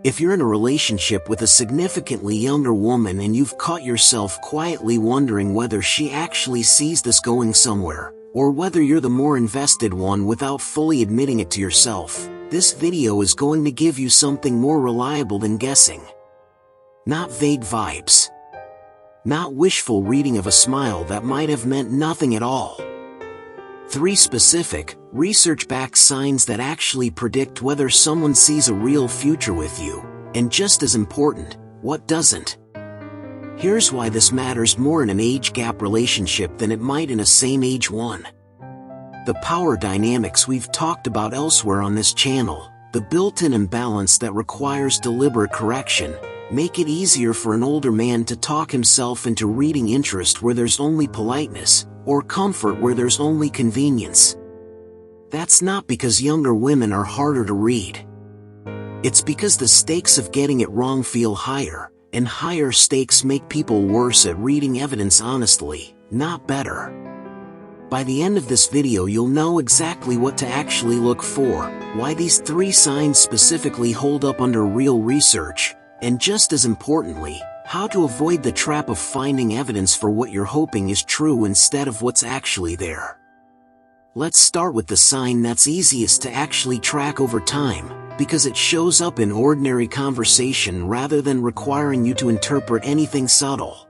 If you're in a relationship with a significantly younger woman and you've caught yourself quietly wondering whether she actually sees this going somewhere, or whether you're the more invested one without fully admitting it to yourself, this video is going to give you something more reliable than guessing. Not vague vibes. Not wishful reading of a smile that might have meant nothing at all. 3 specific, research-backed signs that actually predict whether someone sees a real future with you, and just as important, what doesn't. Here's why this matters more in an age gap relationship than it might in a same-age one. The power dynamics we've talked about elsewhere on this channel, the built-in imbalance that requires deliberate correction, make it easier for an older man to talk himself into reading interest where there's only politeness, or comfort where there's only convenience. That's not because younger women are harder to read. It's because the stakes of getting it wrong feel higher, and higher stakes make people worse at reading evidence honestly, not better. By the end of this video you'll know exactly what to actually look for, why these 3 signs specifically hold up under real research, and just as importantly, how to avoid the trap of finding evidence for what you're hoping is true instead of what's actually there. Let's start with the sign that's easiest to actually track over time, because it shows up in ordinary conversation rather than requiring you to interpret anything subtle.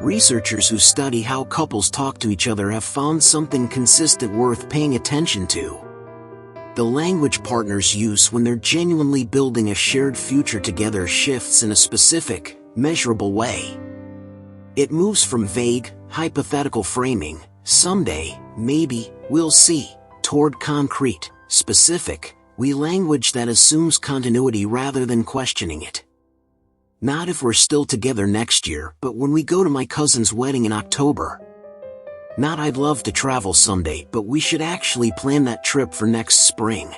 Researchers who study how couples talk to each other have found something consistent worth paying attention to. The language partners use when they're genuinely building a shared future together shifts in a specific, measurable way. It moves from vague, hypothetical framing, someday, maybe, we'll see, toward concrete, specific, we language that assumes continuity rather than questioning it. Not if we're still together next year, but when we go to my cousin's wedding in October. Not I'd love to travel someday, but we should actually plan that trip for next spring.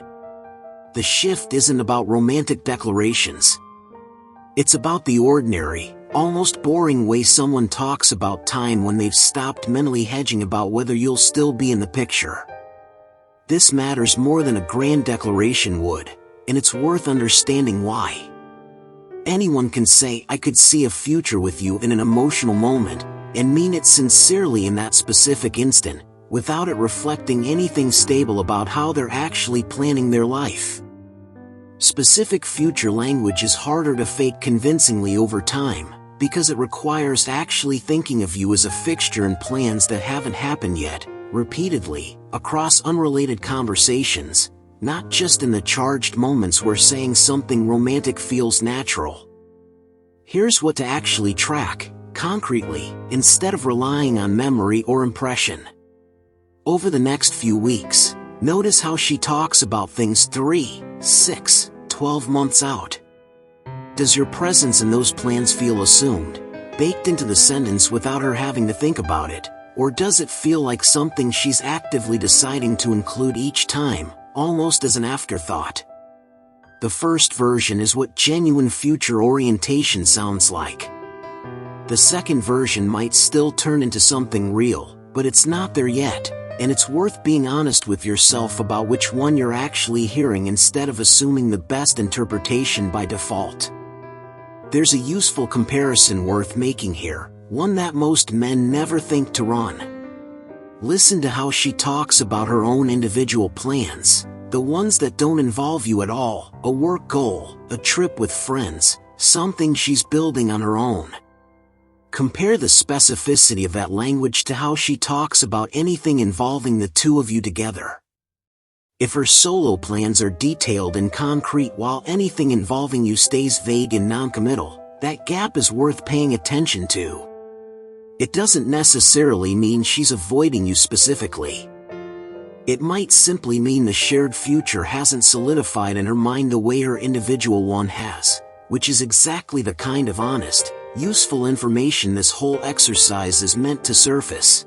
The shift isn't about romantic declarations. It's about the ordinary, almost boring way someone talks about time when they've stopped mentally hedging about whether you'll still be in the picture. This matters more than a grand declaration would, and it's worth understanding why. Anyone can say, "I could see a future with you" in an emotional moment, and mean it sincerely in that specific instant, without it reflecting anything stable about how they're actually planning their life. Specific future language is harder to fake convincingly over time, because it requires actually thinking of you as a fixture in plans that haven't happened yet, repeatedly, across unrelated conversations, not just in the charged moments where saying something romantic feels natural. Here's what to actually track, concretely, instead of relying on memory or impression. Over the next few weeks, notice how she talks about things 3, 6, 12 months out. Does your presence in those plans feel assumed, baked into the sentence without her having to think about it, or does it feel like something she's actively deciding to include each time, almost as an afterthought? The first version is what genuine future orientation sounds like. The second version might still turn into something real, but it's not there yet, and it's worth being honest with yourself about which one you're actually hearing instead of assuming the best interpretation by default. There's a useful comparison worth making here, one that most men never think to run. Listen to how she talks about her own individual plans, the ones that don't involve you at all, a work goal, a trip with friends, something she's building on her own. Compare the specificity of that language to how she talks about anything involving the two of you together. If her solo plans are detailed and concrete while anything involving you stays vague and non-committal, that gap is worth paying attention to. It doesn't necessarily mean she's avoiding you specifically. It might simply mean the shared future hasn't solidified in her mind the way her individual one has, which is exactly the kind of honest, useful information this whole exercise is meant to surface.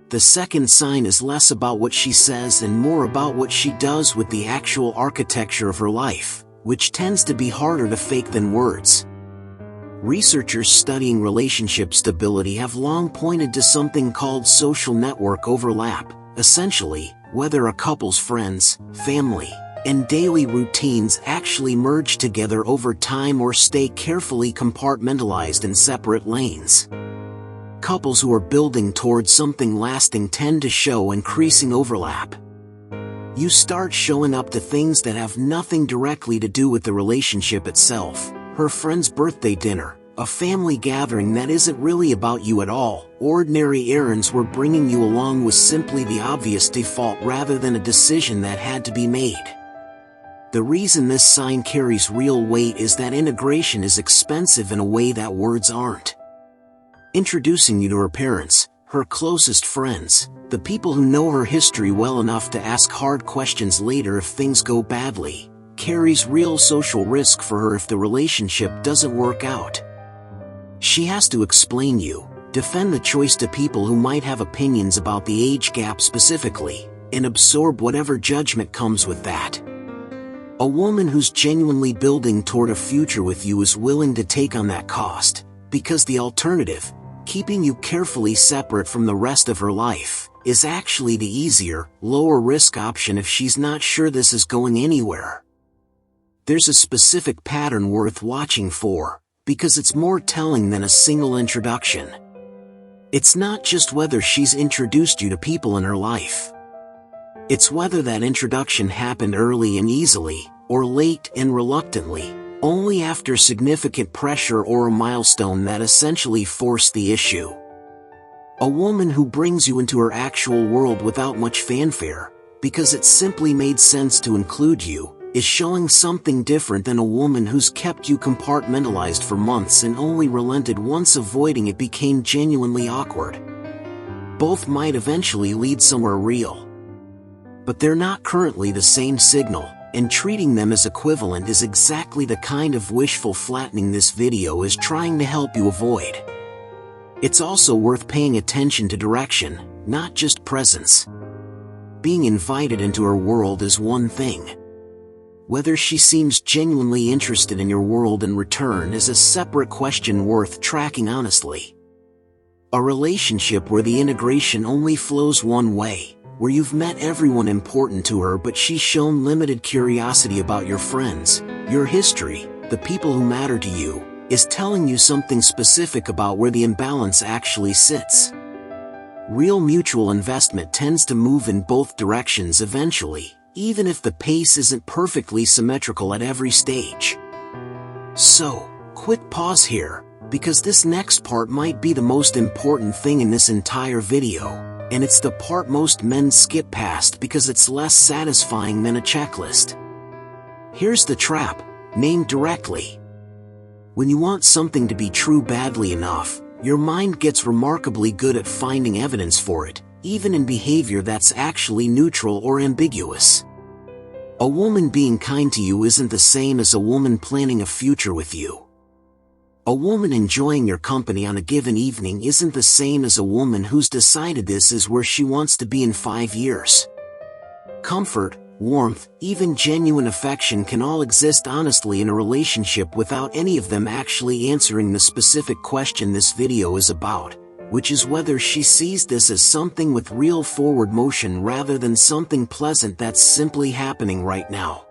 The second sign is less about what she says and more about what she does with the actual architecture of her life, which tends to be harder to fake than words. Researchers studying relationship stability have long pointed to something called social network overlap, essentially, whether a couple's friends, family, and daily routines actually merge together over time or stay carefully compartmentalized in separate lanes. Couples who are building towards something lasting tend to show increasing overlap. You start showing up to things that have nothing directly to do with the relationship itself: her friend's birthday dinner, a family gathering that isn't really about you at all, ordinary errands where bringing you along was simply the obvious default rather than a decision that had to be made. The reason this sign carries real weight is that integration is expensive in a way that words aren't. Introducing you to her parents, her closest friends, the people who know her history well enough to ask hard questions later if things go badly, carries real social risk for her if the relationship doesn't work out. She has to explain you, defend the choice to people who might have opinions about the age gap specifically, and absorb whatever judgment comes with that. A woman who's genuinely building toward a future with you is willing to take on that cost, because the alternative, keeping you carefully separate from the rest of her life, is actually the easier, lower-risk option if she's not sure this is going anywhere. There's a specific pattern worth watching for, because it's more telling than a single introduction. It's not just whether she's introduced you to people in her life. It's whether that introduction happened early and easily, or late and reluctantly, only after significant pressure or a milestone that essentially forced the issue. A woman who brings you into her actual world without much fanfare, because it simply made sense to include you, is showing something different than a woman who's kept you compartmentalized for months and only relented once avoiding it became genuinely awkward. Both might eventually lead somewhere real. But they're not currently the same signal, and treating them as equivalent is exactly the kind of wishful flattening this video is trying to help you avoid. It's also worth paying attention to direction, not just presence. Being invited into her world is one thing. Whether she seems genuinely interested in your world in return is a separate question worth tracking honestly. A relationship where the integration only flows one way, where you've met everyone important to her but she's shown limited curiosity about your friends, your history, the people who matter to you, is telling you something specific about where the imbalance actually sits. Real mutual investment tends to move in both directions eventually, even if the pace isn't perfectly symmetrical at every stage. So, quick pause here, because this next part might be the most important thing in this entire video, and it's the part most men skip past because it's less satisfying than a checklist. Here's the trap: name directly. When you want something to be true badly enough, your mind gets remarkably good at finding evidence for it, even in behavior that's actually neutral or ambiguous. A woman being kind to you isn't the same as a woman planning a future with you. A woman enjoying your company on a given evening isn't the same as a woman who's decided this is where she wants to be in 5 years. Comfort, warmth, even genuine affection can all exist honestly in a relationship without any of them actually answering the specific question this video is about, which is whether she sees this as something with real forward motion rather than something pleasant that's simply happening right now.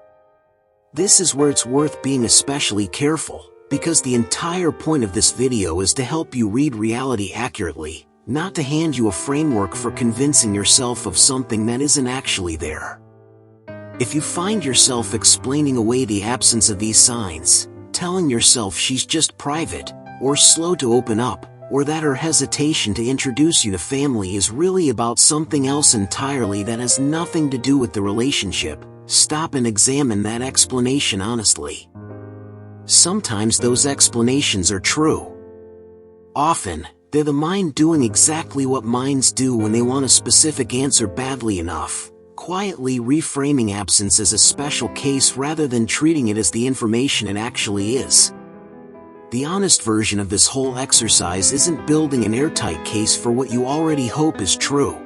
This is where it's worth being especially careful, because the entire point of this video is to help you read reality accurately, not to hand you a framework for convincing yourself of something that isn't actually there. If you find yourself explaining away the absence of these signs, telling yourself she's just private, or slow to open up, or that her hesitation to introduce you to family is really about something else entirely that has nothing to do with the relationship, stop and examine that explanation honestly. Sometimes those explanations are true. Often, they're the mind doing exactly what minds do when they want a specific answer badly enough, quietly reframing absence as a special case rather than treating it as the information it actually is. The honest version of this whole exercise isn't building an airtight case for what you already hope is true.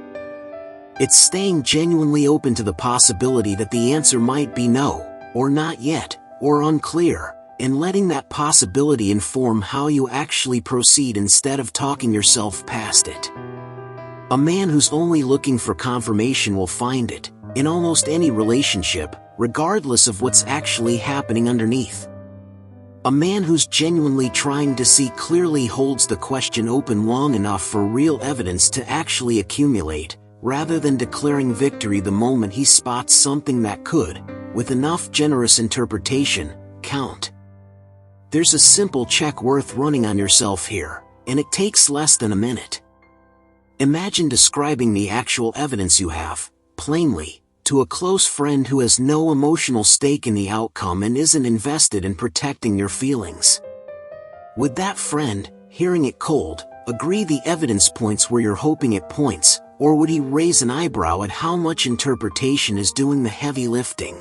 It's staying genuinely open to the possibility that the answer might be no, or not yet, or unclear, and letting that possibility inform how you actually proceed instead of talking yourself past it. A man who's only looking for confirmation will find it, in almost any relationship, regardless of what's actually happening underneath. A man who's genuinely trying to see clearly holds the question open long enough for real evidence to actually accumulate, rather than declaring victory the moment he spots something that could, with enough generous interpretation, count. There's a simple check worth running on yourself here, and it takes less than a minute. Imagine describing the actual evidence you have, plainly, to a close friend who has no emotional stake in the outcome and isn't invested in protecting your feelings. Would that friend, hearing it cold, agree the evidence points where you're hoping it points, or would he raise an eyebrow at how much interpretation is doing the heavy lifting?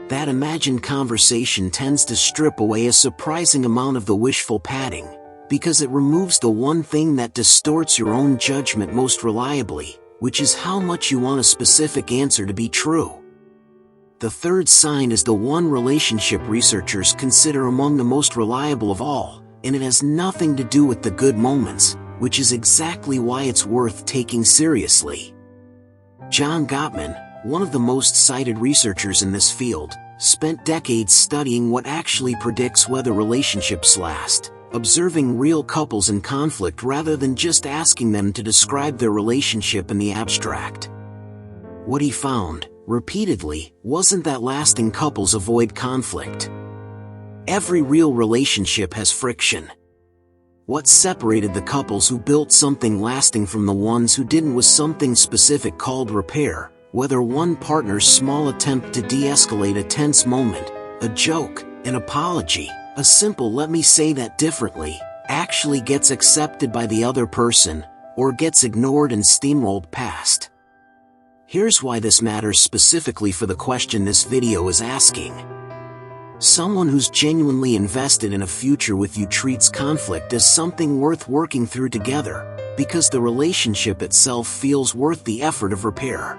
That imagined conversation tends to strip away a surprising amount of the wishful padding, because it removes the one thing that distorts your own judgment most reliably, which is how much you want a specific answer to be true. The third sign is the one relationship researchers consider among the most reliable of all, and it has nothing to do with the good moments, which is exactly why it's worth taking seriously. John Gottman, one of the most cited researchers in this field, spent decades studying what actually predicts whether relationships last, observing real couples in conflict rather than just asking them to describe their relationship in the abstract. What he found, repeatedly, wasn't that lasting couples avoid conflict. Every real relationship has friction. What separated the couples who built something lasting from the ones who didn't was something specific called repair, whether one partner's small attempt to de-escalate a tense moment, a joke, an apology, a simple "let me say that differently," actually gets accepted by the other person, or gets ignored and steamrolled past. Here's why this matters specifically for the question this video is asking. Someone who's genuinely invested in a future with you treats conflict as something worth working through together, because the relationship itself feels worth the effort of repair.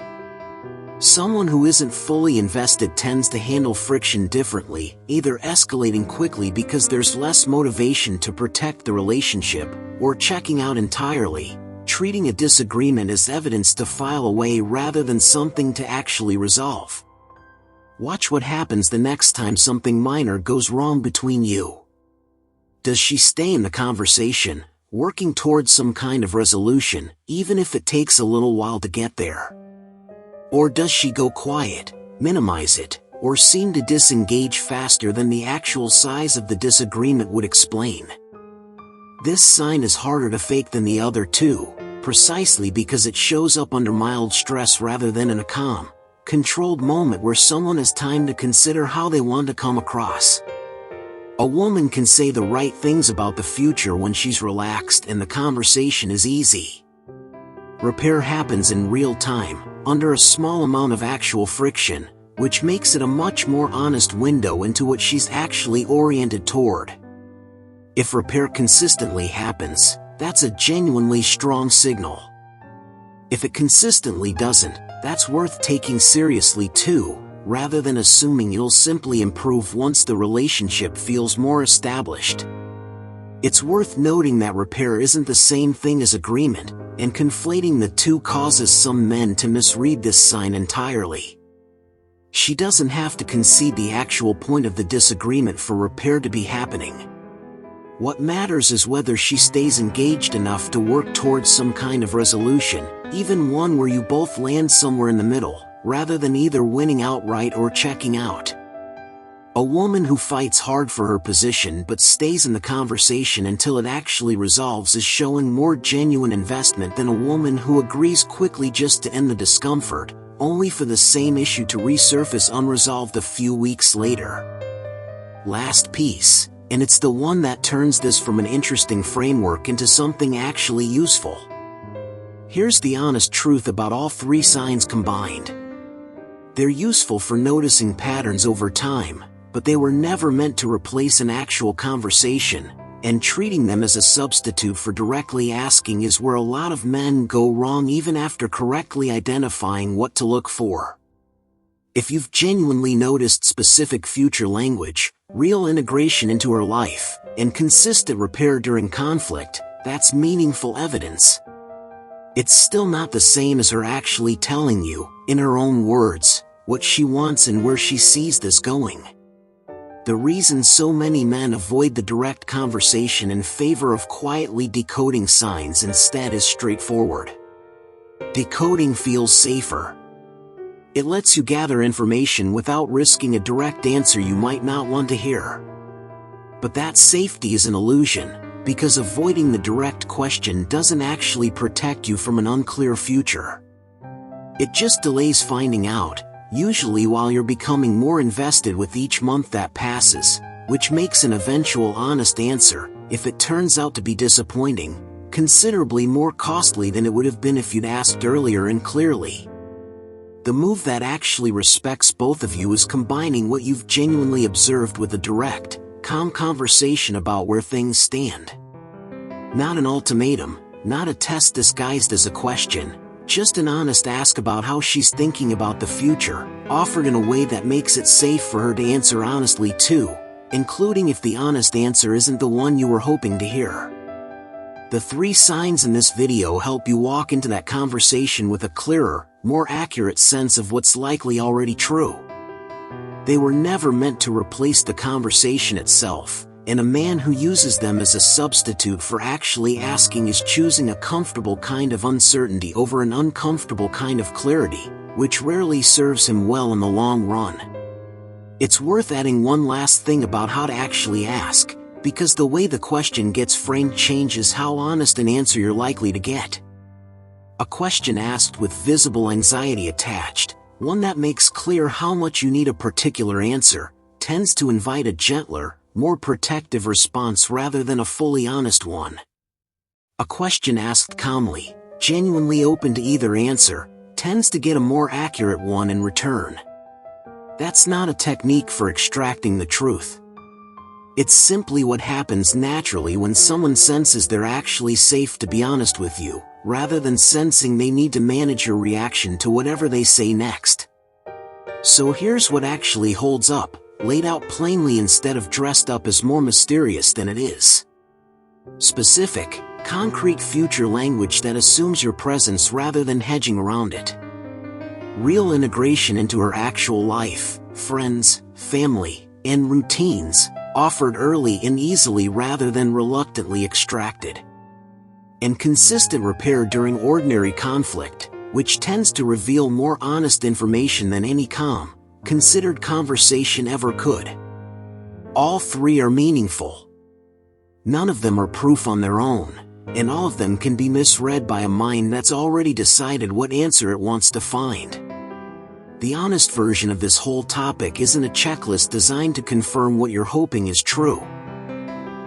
Someone who isn't fully invested tends to handle friction differently, either escalating quickly because there's less motivation to protect the relationship, or checking out entirely, treating a disagreement as evidence to file away rather than something to actually resolve. Watch what happens the next time something minor goes wrong between you. Does she stay in the conversation, working towards some kind of resolution, even if it takes a little while to get there? Or does she go quiet, minimize it, or seem to disengage faster than the actual size of the disagreement would explain? This sign is harder to fake than the other two, precisely because it shows up under mild stress rather than in a calm, controlled moment where someone has time to consider how they want to come across. A woman can say the right things about the future when she's relaxed and the conversation is easy. Repair happens in real time, under a small amount of actual friction, which makes it a much more honest window into what she's actually oriented toward. If repair consistently happens, that's a genuinely strong signal. If it consistently doesn't, that's worth taking seriously too, rather than assuming you'll simply improve once the relationship feels more established. It's worth noting that repair isn't the same thing as agreement, and conflating the two causes some men to misread this sign entirely. She doesn't have to concede the actual point of the disagreement for repair to be happening. What matters is whether she stays engaged enough to work towards some kind of resolution, even one where you both land somewhere in the middle, rather than either winning outright or checking out. A woman who fights hard for her position but stays in the conversation until it actually resolves is showing more genuine investment than a woman who agrees quickly just to end the discomfort, only for the same issue to resurface unresolved a few weeks later. Last piece, and it's the one that turns this from an interesting framework into something actually useful. Here's the honest truth about all three signs combined. They're useful for noticing patterns over time, but they were never meant to replace an actual conversation, and treating them as a substitute for directly asking is where a lot of men go wrong even after correctly identifying what to look for. If you've genuinely noticed specific future language, real integration into her life, and consistent repair during conflict, that's meaningful evidence. It's still not the same as her actually telling you, in her own words, what she wants and where she sees this going. The reason so many men avoid the direct conversation in favor of quietly decoding signs instead is straightforward. Decoding feels safer. It lets you gather information without risking a direct answer you might not want to hear. But that safety is an illusion, because avoiding the direct question doesn't actually protect you from an unclear future. It just delays finding out, usually while you're becoming more invested with each month that passes, which makes an eventual honest answer, if it turns out to be disappointing, considerably more costly than it would have been if you'd asked earlier and clearly. The move that actually respects both of you is combining what you've genuinely observed with a direct, calm conversation about where things stand. Not an ultimatum, not a test disguised as a question, just an honest ask about how she's thinking about the future, offered in a way that makes it safe for her to answer honestly too, including if the honest answer isn't the one you were hoping to hear. The 3 signs in this video help you walk into that conversation with a clearer, more accurate sense of what's likely already true. They were never meant to replace the conversation itself, and a man who uses them as a substitute for actually asking is choosing a comfortable kind of uncertainty over an uncomfortable kind of clarity, which rarely serves him well in the long run. It's worth adding one last thing about how to actually ask, because the way the question gets framed changes how honest an answer you're likely to get. A question asked with visible anxiety attached, one that makes clear how much you need a particular answer, tends to invite a gentler, more protective response rather than a fully honest one. A question asked calmly, genuinely open to either answer, tends to get a more accurate one in return. That's not a technique for extracting the truth. It's simply what happens naturally when someone senses they're actually safe to be honest with you, rather than sensing they need to manage your reaction to whatever they say next. So here's what actually holds up, laid out plainly instead of dressed up as more mysterious than it is. Specific, concrete future language that assumes your presence rather than hedging around it. Real integration into her actual life, friends, family, and routines, offered early and easily rather than reluctantly extracted. And consistent repair during ordinary conflict, which tends to reveal more honest information than any calm, considered conversation ever could. All 3 are meaningful. None of them are proof on their own, and all of them can be misread by a mind that's already decided what answer it wants to find. The honest version of this whole topic isn't a checklist designed to confirm what you're hoping is true.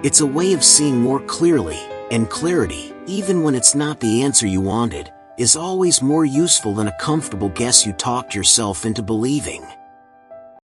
It's a way of seeing more clearly, and clarity, even when it's not the answer you wanted, is always more useful than a comfortable guess you talked yourself into believing.